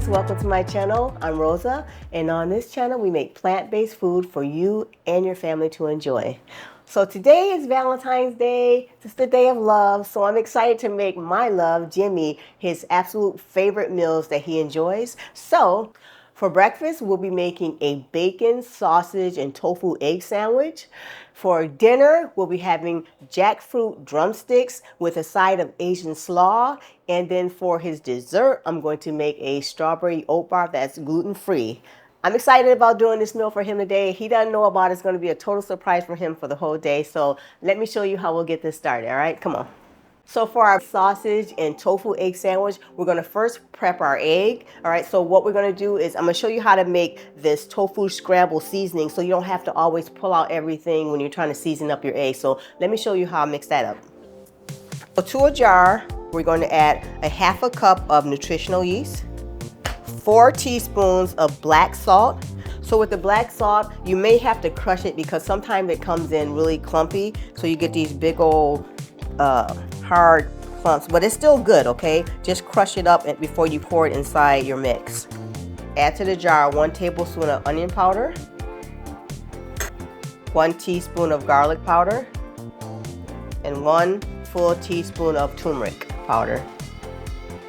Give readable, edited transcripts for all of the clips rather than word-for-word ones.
friends, welcome to my channel. I'm Rosa, and on this channel we make plant-based food for you and your family to enjoy. So today is Valentine's Day. It's the day of love, so I'm excited to make my love, Jimmy, his absolute favorite meals that he enjoys. So for breakfast, we'll be making a bacon, sausage, and tofu egg sandwich. For dinner, we'll be having jackfruit drumsticks with a side of Asian slaw. And then for his dessert, I'm going to make a strawberry oat bar that's gluten-free. I'm excited about doing this meal for him today. He doesn't know about it. It's going to be a total surprise for him for the whole day. So let me show you how we'll get this started, all right? Come on. So for our sausage and tofu egg sandwich, we're going to first prep our egg. All right, so what we're going to do is I'm going to show you how to make this tofu scramble seasoning so you don't have to always pull out everything when you're trying to season up your egg. So let me show you how I mix that up. So to a jar, we're going to add a ½ cup of nutritional yeast, 4 teaspoons of black salt. So with the black salt, you may have to crush it because sometimes it comes in really clumpy. So you get these big old hard clumps, but it's still good, okay? Just crush it up before you pour it inside your mix. Add to the jar 1 tablespoon of onion powder, 1 teaspoon of garlic powder, and 1 full teaspoon of turmeric powder.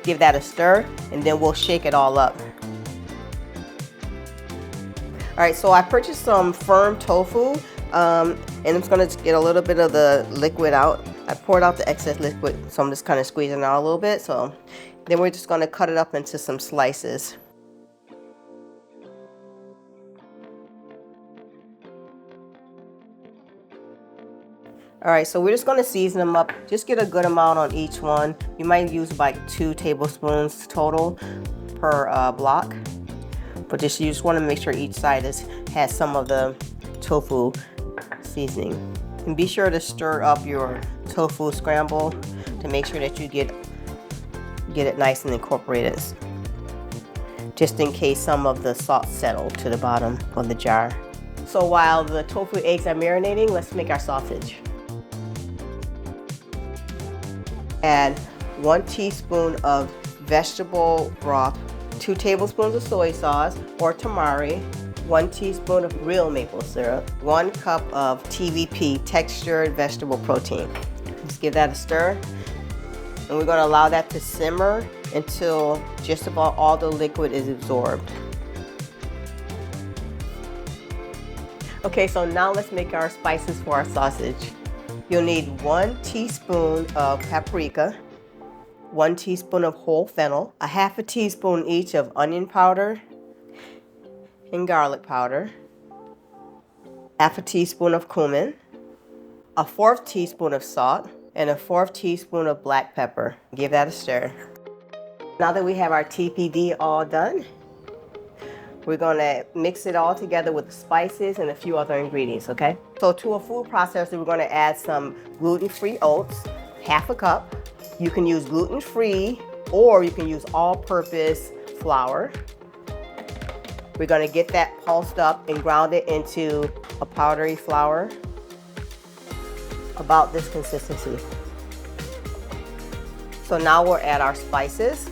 Give that a stir, and then we'll shake it all up. All right, so I purchased some firm tofu, and I'm just gonna get a little bit of the liquid out. I poured out the excess liquid, so I'm just kind of squeezing it out a little bit. So then we're just gonna cut it up into some slices. All right, so we're just gonna season them up. Just get a good amount on each one. You might use like 2 tablespoons total per block. But you just wanna make sure each side has some of the tofu seasoning. And be sure to stir up your tofu scramble to make sure that you get it nice and incorporated, just in case some of the salt settled to the bottom of the jar. So while the tofu eggs are marinating, let's make our sausage. Add 1 teaspoon of vegetable broth, 2 tablespoons of soy sauce or tamari, 1 teaspoon of real maple syrup, 1 cup of TVP, textured vegetable protein. Just give that a stir, and we're going to allow that to simmer until just about all the liquid is absorbed. Okay, so now let's make our spices for our sausage. You'll need 1 teaspoon of paprika, 1 teaspoon of whole fennel, a ½ teaspoon each of onion powder and garlic powder, ½ teaspoon of cumin, a 1/4 teaspoon of salt, and a 1/4 teaspoon of black pepper. Give that a stir. Now that we have our TPD all done, we're gonna mix it all together with the spices and a few other ingredients, okay? So to a food processor, we're gonna add some gluten-free oats, ½ cup. You can use gluten-free or you can use all-purpose flour. We're gonna get that pulsed up and ground it into a powdery flour, about this consistency. So now we'll add our spices.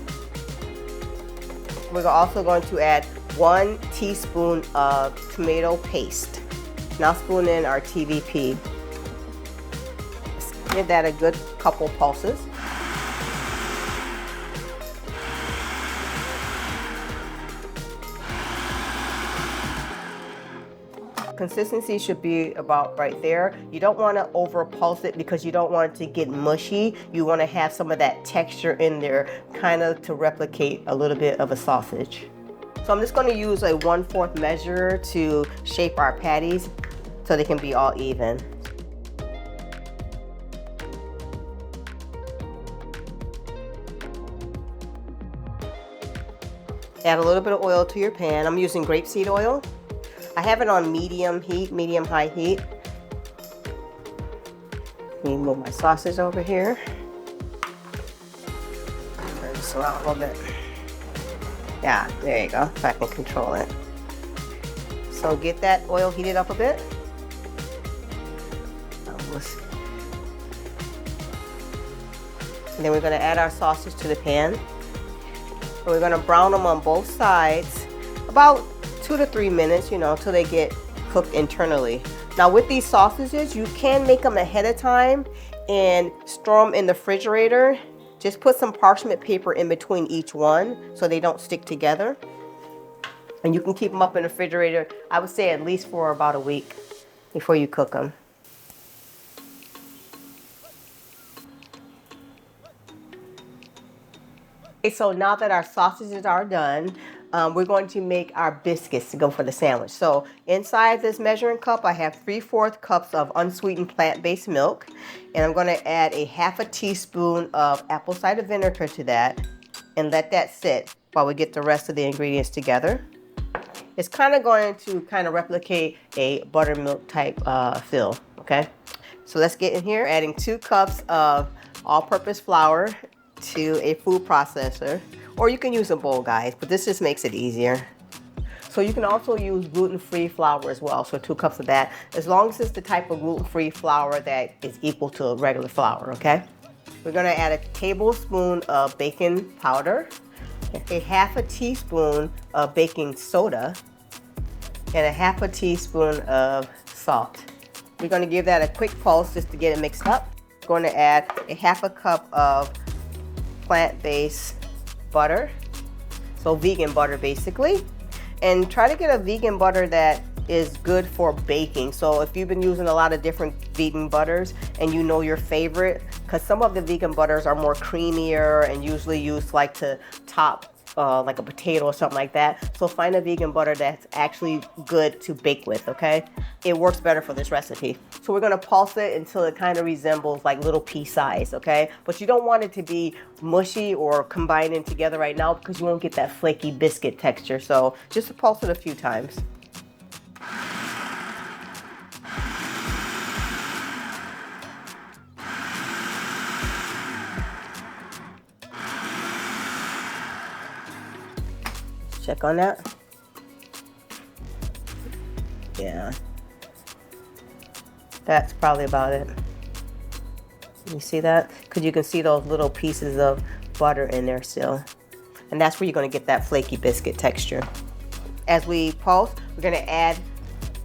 We're also going to add 1 teaspoon of tomato paste. Now spoon in our TVP. Give that a good couple pulses. Consistency should be about right there. You don't want to over pulse it because you don't want it to get mushy. You want to have some of that texture in there, kind of to replicate a little bit of a sausage. So I'm just going to use a 1/4 measure to shape our patties so they can be all even. Add a little bit of oil to your pan. I'm using grapeseed oil. I have it on medium heat, medium-high heat. Let me move my sausage over here. Turn this around a little bit. Yeah, there you go, if I can control it. So get that oil heated up a bit. And then we're gonna add our sausage to the pan. And we're gonna brown them on both sides about 2 to 3 minutes, you know, until they get cooked internally. Now with these sausages, you can make them ahead of time and store them in the refrigerator. Just put some parchment paper in between each one so they don't stick together. And you can keep them up in the refrigerator, I would say at least for about a week before you cook them. Okay, so now that our sausages are done, we're going to make our biscuits to go for the sandwich. So inside this measuring cup, I have 3/4 cups of unsweetened plant-based milk. And I'm gonna add a 1/2 teaspoon of apple cider vinegar to that and let that sit while we get the rest of the ingredients together. It's kind of going to replicate a buttermilk type feel, okay? So let's get in here, adding 2 cups of all-purpose flour to a food processor, or you can use a bowl, guys, but this just makes it easier. So you can also use gluten-free flour as well, so 2 cups of that, as long as it's the type of gluten-free flour that is equal to regular flour, okay? We're gonna add a tablespoon of baking powder, a 1/2 teaspoon of baking soda, and a 1/2 teaspoon of salt. We're gonna give that a quick pulse just to get it mixed up. We're going to add a 1/2 cup of plant-based butter, so vegan butter basically. And try to get a vegan butter that is good for baking. So if you've been using a lot of different vegan butters and you know your favorite, because some of the vegan butters are more creamier and usually used like to top like a potato or something like that. So find a vegan butter that's actually good to bake with, okay? It works better for this recipe. So we're gonna pulse it until it kind of resembles like little pea size, okay? But you don't want it to be mushy or combining together right now because you won't get that flaky biscuit texture. So just pulse it a few times. Check on that. Yeah. That's probably about it. You see that? Because you can see those little pieces of butter in there still. And that's where you're going to get that flaky biscuit texture. As we pulse, we're going to add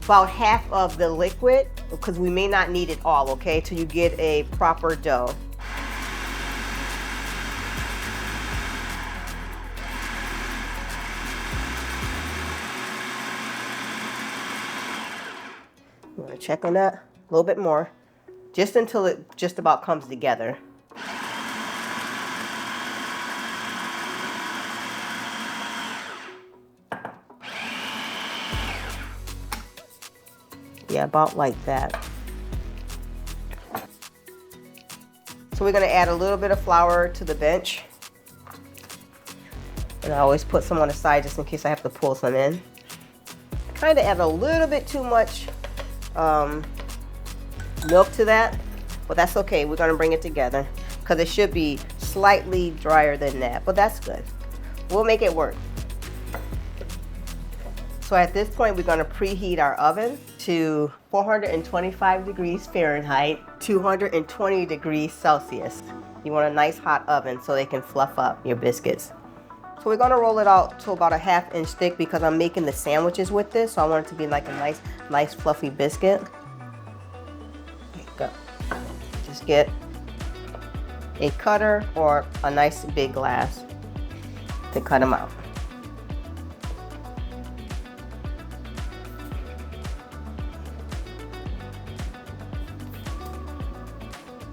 about 1/2 of the liquid because we may not need it all, okay? Till you get a proper dough. I'm going to check on that a little bit more, just until it just about comes together. Yeah, about like that. So we're going to add a little bit of flour to the bench. And I always put some on the side just in case I have to pull some in. Kind of add a little bit too much milk to that, but that's okay. We're going to bring it together because it should be slightly drier than that, but that's good. We'll make it work. So at this point, we're going to preheat our oven to 425 degrees Fahrenheit, 220 degrees Celsius. You want a nice hot oven so they can fluff up your biscuits. So we're going to roll it out to about a 1/2 inch thick because I'm making the sandwiches with this, so I want it to be like a nice fluffy biscuit. There you go. Just get a cutter or a nice big glass to cut them out.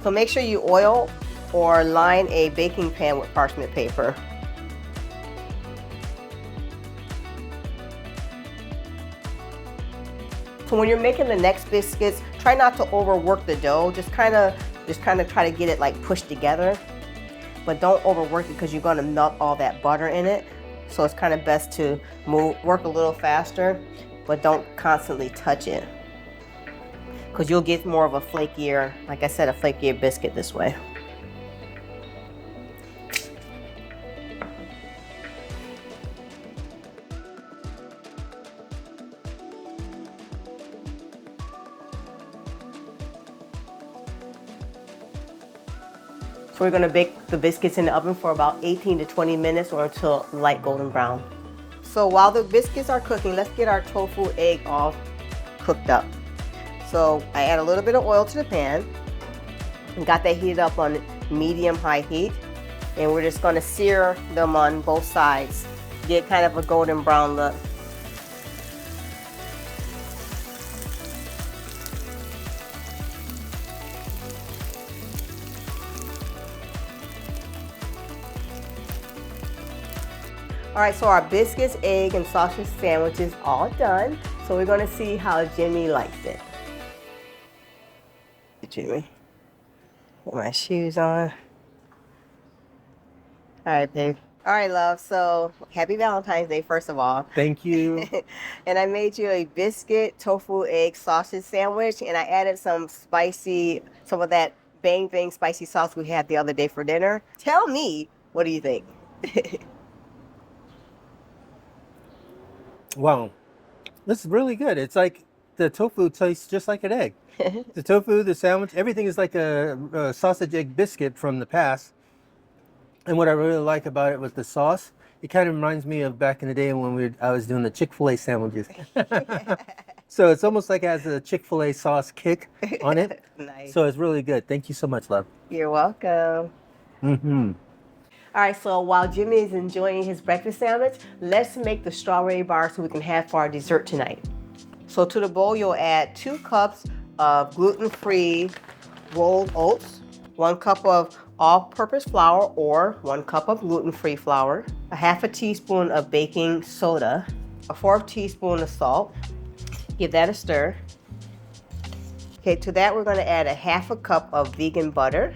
So make sure you oil or line a baking pan with parchment paper. So when you're making the next biscuits, try not to overwork the dough. Just kind of try to get it like pushed together, but don't overwork it because you're going to melt all that butter in it. So it's kind of best to work a little faster, but don't constantly touch it because you'll get more of a flakier, like I said, a flakier biscuit this way. So we're gonna bake the biscuits in the oven for about 18 to 20 minutes or until light golden brown. So while the biscuits are cooking, let's get our tofu egg all cooked up. So I add a little bit of oil to the pan and got that heated up on medium-high heat. And we're just gonna sear them on both sides, get kind of a golden brown look. All right, so our biscuits, egg, and sausage sandwich is all done. So we're gonna see how Jimmy likes it. Jimmy, put my shoes on. All right, babe. All right, love, so happy Valentine's Day, first of all. Thank you. And I made you a biscuit, tofu, egg, sausage sandwich, and I added some of that Bang Bang spicy sauce we had the other day for dinner. Tell me, what do you think? Wow, this is really good. It's like the tofu tastes just like an egg. The tofu, the sandwich, everything is like a sausage egg biscuit from the past. And what I really like about it was the sauce. It kind of reminds me of back in the day when I was doing the Chick-fil-A sandwiches. So it's almost like it has a Chick-fil-A sauce kick on it. Nice. So it's really good. Thank you so much, love. You're welcome. All right, so while Jimmy is enjoying his breakfast sandwich, let's make the strawberry bar so we can have for our dessert tonight. So to the bowl, you'll add 2 cups of gluten-free rolled oats, 1 cup of all-purpose flour or 1 cup of gluten-free flour, a half a teaspoon of baking soda, a 1/4 teaspoon of salt. Give that a stir. Okay, to that we're gonna add a half a cup of vegan butter.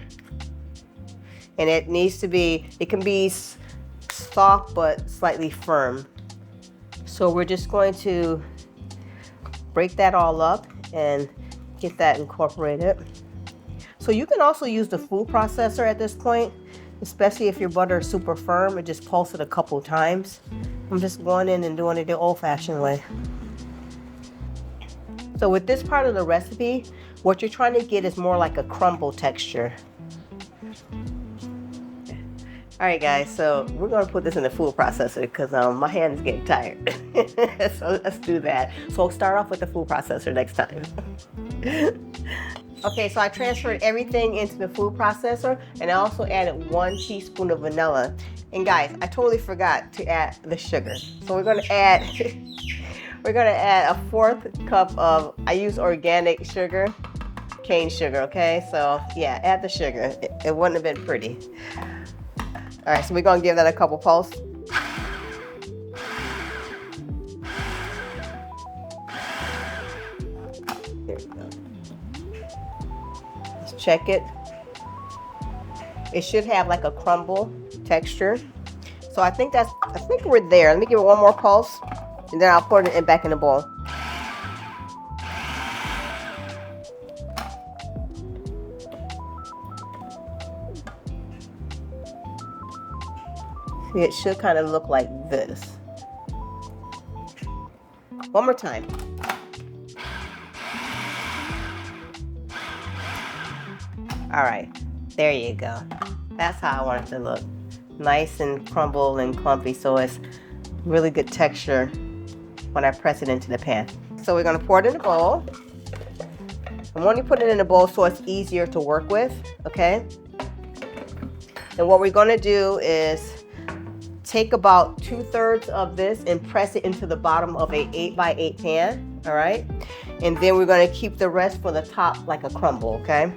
And it needs to be, it can be soft but slightly firm. So we're just going to break that all up and get that incorporated. So you can also use the food processor at this point, especially if your butter is super firm, and just pulse it a couple times. I'm just going in and doing it the old-fashioned way. So with this part of the recipe, what you're trying to get is more like a crumble texture. All right, guys, so we're gonna put this in the food processor because my hand is getting tired. So let's do that. So we'll start off with the food processor next time. Okay, so I transferred everything into the food processor, and I also added 1 teaspoon of vanilla. And guys, I totally forgot to add the sugar. So we're gonna add, a 1/4 cup of, I use organic sugar, cane sugar, okay? So yeah, add the sugar. It wouldn't have been pretty. All right, so we're gonna give that a couple pulses. There we go. Let's check it. It should have like a crumble texture. So I think we're there. Let me give it 1 more pulse, and then I'll put it back in the bowl. See, it should kind of look like this. 1 more time. All right, there you go. That's how I want it to look. Nice and crumble and clumpy, so it's really good texture when I press it into the pan. So we're gonna pour it in the bowl. And when you put it in the bowl so it's easier to work with, okay? And what we're gonna do is take about 2/3 of this and press it into the bottom of a 8x8 pan, all right? And then we're gonna keep the rest for the top like a crumble, okay?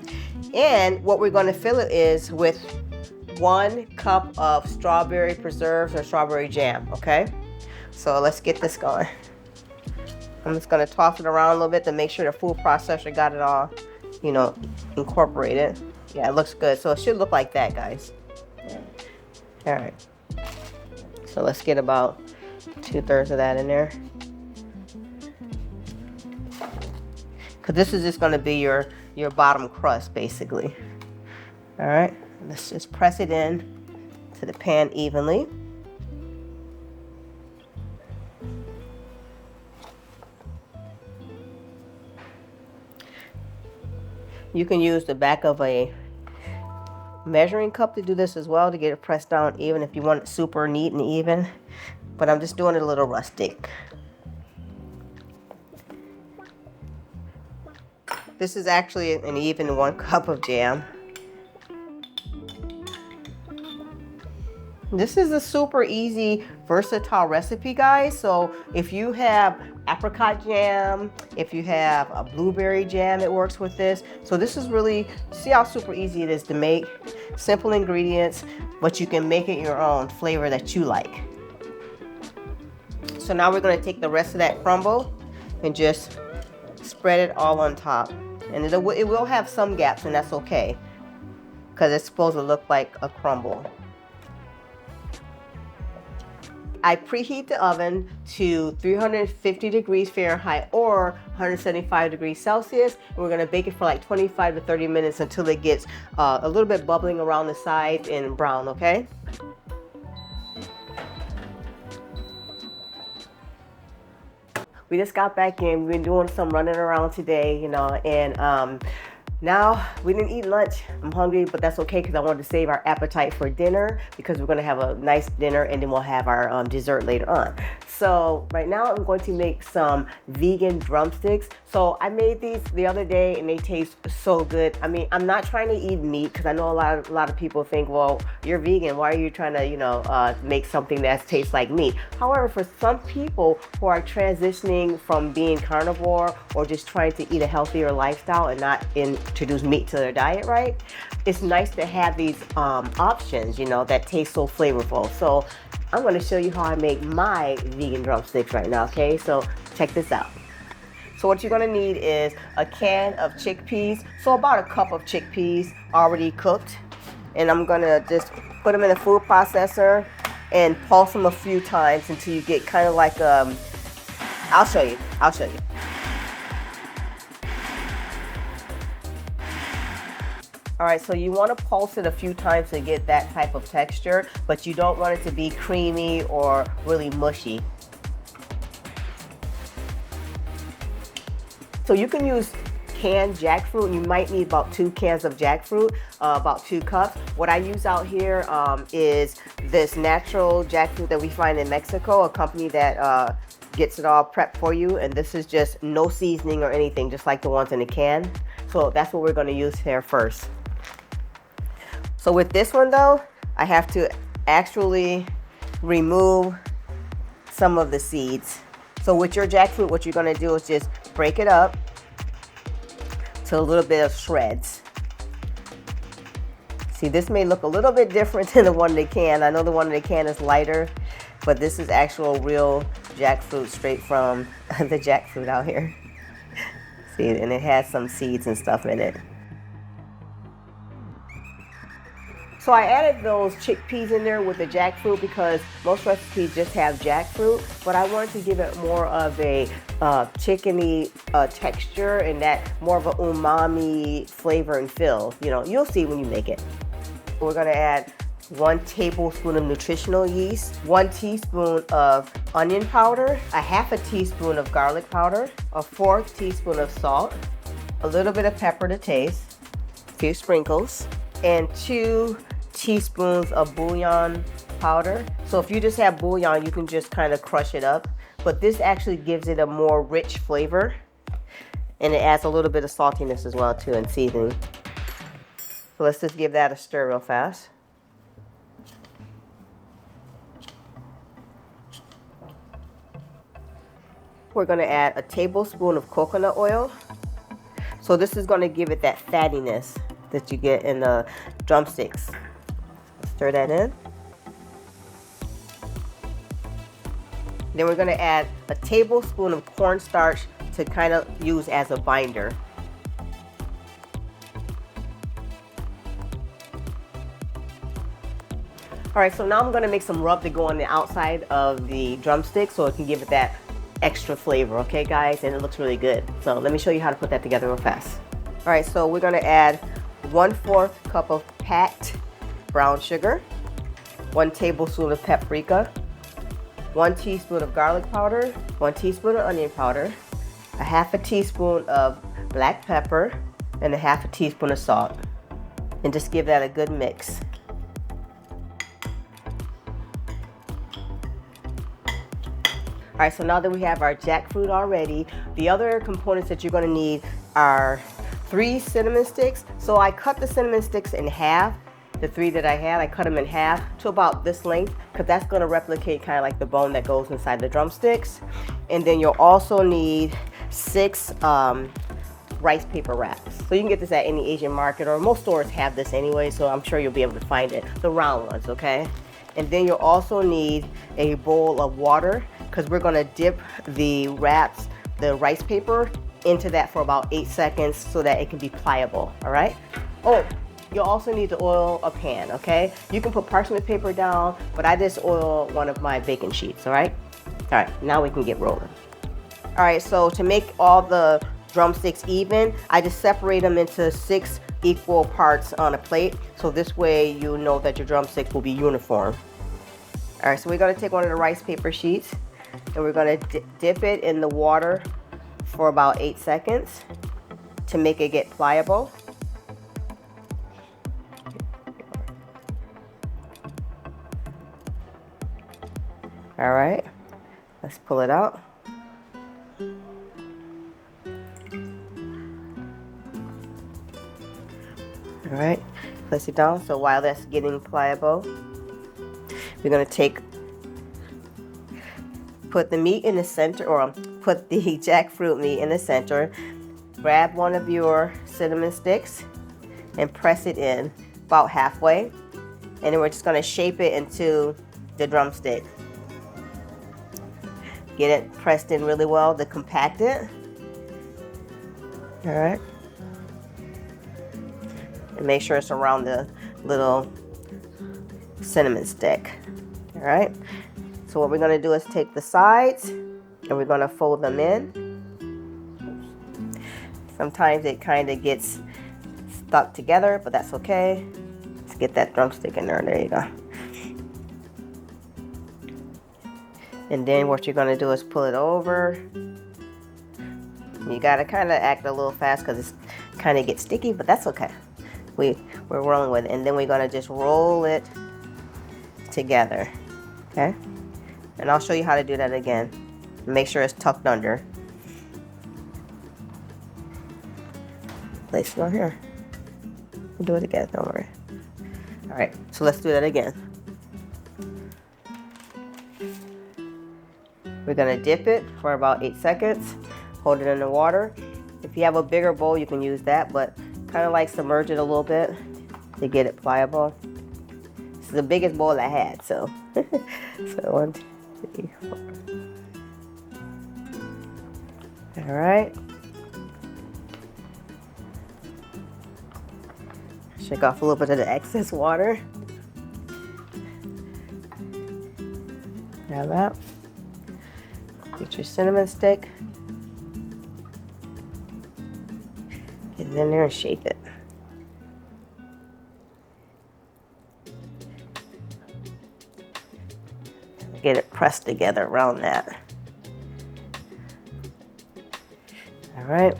And what we're gonna fill it is with 1 cup of strawberry preserves or strawberry jam, okay? So let's get this going. I'm just gonna toss it around a little bit to make sure the food processor got it all, incorporated. Yeah, it looks good. So it should look like that, guys. All right. So let's get about 2/3 of that in there. Because this is just going to be your bottom crust, basically. All right, let's just press it in to the pan evenly. You can use the back of a measuring cup to do this as well to get it pressed down even if you want it super neat and even. But I'm just doing it a little rustic. This is actually an even 1 cup of jam. This is a super easy, versatile recipe, guys. So if you have apricot jam, if you have a blueberry jam, it works with this. So this is really, see how super easy it is to make. Simple ingredients, but you can make it your own flavor that you like. So now we're gonna take the rest of that crumble and just spread it all on top. And it will have some gaps, and that's okay, because it's supposed to look like a crumble. I preheat the oven to 350 degrees Fahrenheit or 175 degrees Celsius. And we're gonna bake it for like 25 to 30 minutes until it gets a little bit bubbling around the sides and brown, okay? We just got back in. We've been doing some running around today, you know, and now we didn't eat lunch. I'm hungry, but that's okay because I wanted to save our appetite for dinner because we're gonna have a nice dinner and then we'll have our dessert later on. So right now I'm going to make some vegan drumsticks. So I made these the other day and they taste so good. I mean, I'm not trying to eat meat because I know a lot of people think, well, you're vegan. Why are you trying to, you know, make something that tastes like meat? However, for some people who are transitioning from being carnivore or just trying to eat a healthier lifestyle and not introduce meat to their diet, right? It's nice to have these options, you know, that taste so flavorful. So I'm going to show you how I make my vegan drumsticks right now, okay? So check this out. So what you're going to need is a can of chickpeas, so about a cup of chickpeas already cooked. And I'm going to just put them in a food processor and pulse them a few times until you get kind of like, I'll show you. All right, so you want to pulse it a few times to get that type of texture, but you don't want it to be creamy or really mushy. So you can use canned jackfruit. You might need about 2 cans of jackfruit, about 2 cups. What I use out here is this natural jackfruit that we find in Mexico, a company that gets it all prepped for you. And this is just no seasoning or anything, just like the ones in the can. So that's what we're going to use here first. So with this one though, I have to actually remove some of the seeds. So with your jackfruit, what you're gonna do is just break it up to a little bit of shreds. See, this may look a little bit different than the one in the can. I know the one in the can is lighter, but this is actual real jackfruit straight from the jackfruit out here. See, and it has some seeds and stuff in it. So I added those chickpeas in there with the jackfruit because most recipes just have jackfruit, but I wanted to give it more of a chickeny texture and that more of an umami flavor and feel. You know, you'll see when you make it. We're gonna add 1 tablespoon of nutritional yeast, 1 teaspoon of onion powder, a half a teaspoon of garlic powder, a 1/4 teaspoon of salt, a little bit of pepper to taste, a few sprinkles, and 2 teaspoons of bouillon powder. So if you just have bouillon, you can just kind of crush it up, but this actually gives it a more rich flavor and it adds a little bit of saltiness as well too, and seasoning. So let's just give that a stir real fast. We're going to add a tablespoon of coconut oil. So this is going to give it that fattiness that you get in the drumsticks. Stir that in. Then we're going to add a tablespoon of cornstarch to kind of use as a binder. All right, so now I'm going to make some rub to go on the outside of the drumstick so it can give it that extra flavor, okay guys? And it looks really good. So let me show you how to put that together real fast. All right, so we're going to add 1/4 cup of packed brown sugar, 1 tablespoon of paprika, 1 teaspoon of garlic powder, 1 teaspoon of onion powder, a half a teaspoon of black pepper, and a half a teaspoon of salt. and just give that a good mix. All right, so now that we have our jackfruit already, the other components that you're going to need are 3 cinnamon sticks. So I cut the cinnamon sticks in half. The 3 that I had, I cut them in half to about this length, because that's going to replicate kind of like the bone that goes inside the drumsticks. And then you'll also need 6 rice paper wraps. So you can get this at any Asian market, or most stores have this anyway, so I'm sure you'll be able to find it, the round ones, okay? And then you'll also need a bowl of water, because we're going to dip the wraps, the rice paper, into that for about 8 seconds so that it can be pliable. All right. Oh, you'll also need to oil a pan. Okay, you can put parchment paper down, but I just oil one of my baking sheets. All right. Now we can get rolling. All right, so to make all the drumsticks even, I just separate them into 6 equal parts on a plate, so this way you know that your drumsticks will be uniform. All right, so we're going to take one of the rice paper sheets and we're going to dip it in the water for about 8 seconds to make it get pliable. All right, let's pull it out. All right, place it down. So while that's getting pliable, we're going to put the meat in the center, or put the jackfruit meat in the center. Grab one of your cinnamon sticks and press it in about halfway. And then we're just going to shape it into the drumstick. Get it pressed in really well to compact it. All right. And make sure it's around the little cinnamon stick. All right. So what we're going to do is take the sides and we're going to fold them in. Sometimes it kind of gets stuck together, but that's okay. Let's get that drumstick in there. There you go. And then what you're going to do is pull it over. You got to kind of act a little fast because it kind of gets sticky, but that's okay. We're rolling with it. And then we're going to just roll it together. Okay? And I'll show you how to do that again. Make sure it's tucked under. Place it on here. We'll do it again, don't worry. All right, so let's do that again. We're gonna dip it for about 8 seconds. Hold it in the water. If you have a bigger bowl, you can use that, but kind of like submerge it a little bit to get it pliable. This is the biggest bowl I had, so. So 1, 2, 3, 4. All right. Shake off a little bit of the excess water. Grab that. Get your cinnamon stick. Get it in there and shape it. Get it pressed together around that. All right.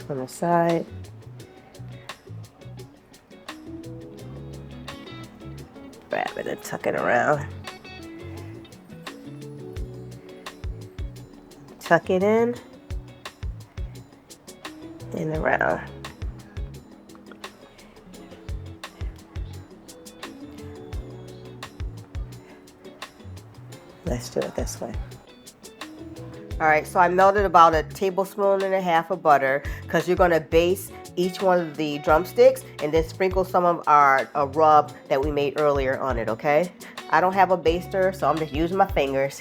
On the side. Grab it and tuck it around. Tuck it in and around. Let's do it this way. All right, so I melted about 1.5 tablespoons of butter because you're gonna base each one of the drumsticks and then sprinkle some of our rub that we made earlier on it, okay? I don't have a baster, so I'm just using my fingers.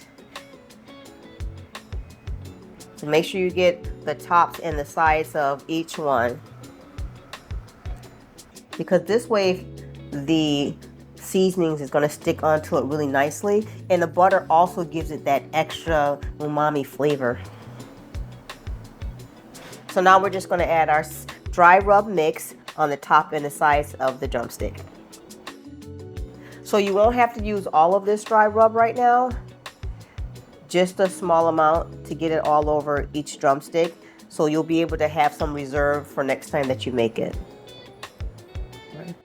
So make sure you get the tops and the sides of each one, because this way the seasonings is going to stick onto it really nicely, and the butter also gives it that extra umami flavor. So now we're just going to add our dry rub mix on the top and the sides of the drumstick. So you won't have to use all of this dry rub right now, just a small amount to get it all over each drumstick. so you'll be able to have some reserve for next time that you make it. Right.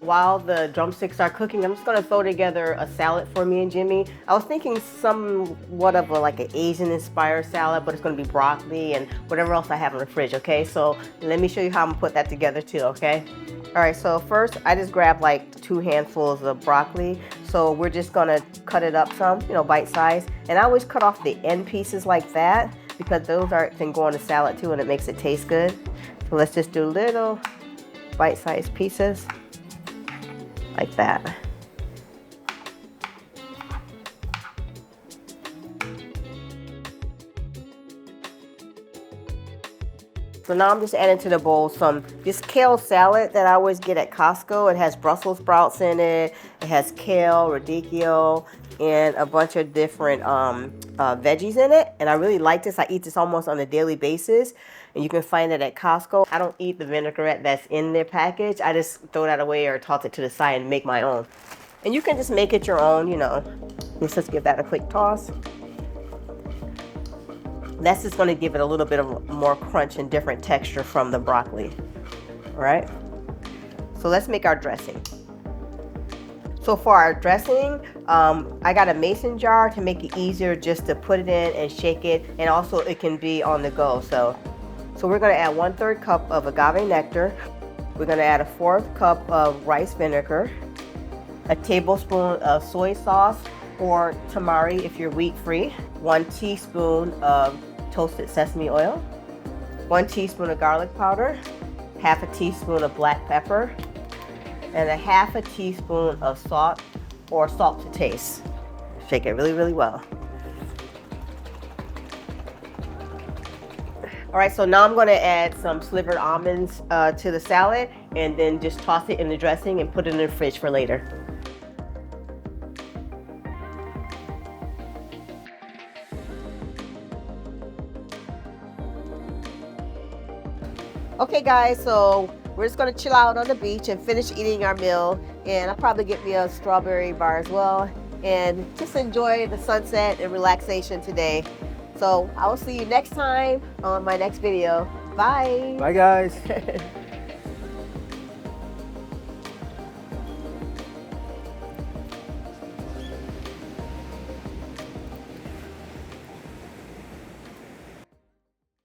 While the drumsticks are cooking, I'm just gonna throw together a salad for me and Jimmy. I was thinking somewhat of like an Asian inspired salad, but it's gonna be broccoli and whatever else I have in the fridge, okay? So let me show you how I'm gonna put that together too, okay? All right, so first I just grabbed like 2 handfuls of broccoli. So we're just gonna cut it up some, you know, bite size. And I always cut off the end pieces like that because those can go on the salad too and it makes it taste good. So let's just do little bite-sized pieces. Like that. So now I'm just adding to the bowl this kale salad that I always get at Costco. It has Brussels sprouts in it. It has kale, radicchio, and a bunch of different veggies in it. And I really like this. I eat this almost on a daily basis. And you can find it at Costco. I don't eat the vinaigrette that's in their package. I just throw that away or toss it to the side and make my own. And you can just make it your own, you know. Let's just give that a quick toss. That's just gonna give it a little bit of more crunch and different texture from the broccoli. All right? So let's make our dressing. So for our dressing, I got a mason jar to make it easier just to put it in and shake it. And also it can be on the go. So we're gonna add 1/3 cup of agave nectar. We're gonna add a 1/4 cup of rice vinegar, a tablespoon of soy sauce or tamari if you're wheat-free, 1 teaspoon of toasted sesame oil, 1 teaspoon of garlic powder, 1/2 teaspoon of black pepper, and 1/2 teaspoon of salt or salt to taste. Shake it really, really well. All right, so now I'm gonna add some slivered almonds to the salad and then just toss it in the dressing and put it in the fridge for later. Okay guys, so we're just gonna chill out on the beach and finish eating our meal. And I'll probably get me a strawberry bar as well. And just enjoy the sunset and relaxation today. So I will see you next time on my next video. Bye. Bye guys.